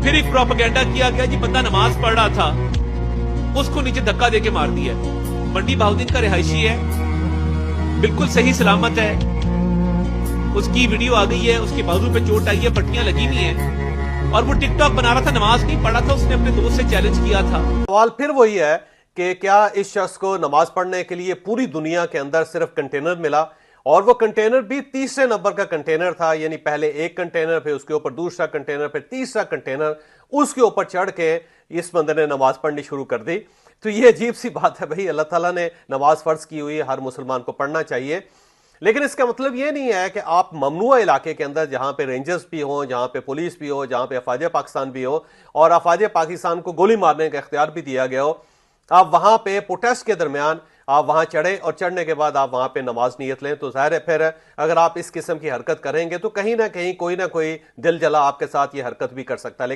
फिर एक प्रोपेगेंडा किया गया जी, बंदा नमाज पढ़ रहा था, उसको नीचे धक्का देके मार दिया। मंडी बहाउद्दीन का रिहायशी है, बिल्कुल सही सलामत है, उसकी वीडियो आ गई है, उसके बाजू पे चोट आई है, पट्टियां लगी हुई हैं, और वो टिकटॉक बना रहा था, नमाज नहीं पढ़ा था, उसने अपने दोस्त से चैलेंज किया था। सवाल फिर वही है कि क्या इस शख्स को नमाज पढ़ने के लिए पूरी दुनिया के अंदर सिर्फ कंटेनर मिला, और वो कंटेनर भी तीसरे नंबर का कंटेनर था, यानी पहले एक कंटेनर, फिर उसके ऊपर दूसरा कंटेनर, फिर तीसरा कंटेनर, उसके ऊपर चढ़ के इस बंदे ने नमाज पढ़नी शुरू कर दी। तो ये अजीब सी बात है भाई, अल्लाह ताला ने नमाज फर्ज की हुई है, हर मुसलमान को पढ़ना चाहिए, लेकिन इसका मतलब ये नहीं है कि आप ममनुआ इलाके के अंदर जहां पे रेंजर्स भी हो, जहां पे पुलिस भी हो, जहां पे अफवाज पाकिस्तान भी हो, और अफवाज पाकिस्तान को गोली मारने का इख्तियार भी दिया गया हो, आप वहां पे प्रोटेस्ट के दरमियान आप वहां चढ़े और चढ़ने के बाद आप वहां पे नमाज नियत लें, तो जाहिर है फिर अगर आप इस किस्म की हरकत करेंगे तो कहीं ना कहीं कोई ना कोई दिल जला आपके साथ ये हरकत भी कर सकता है।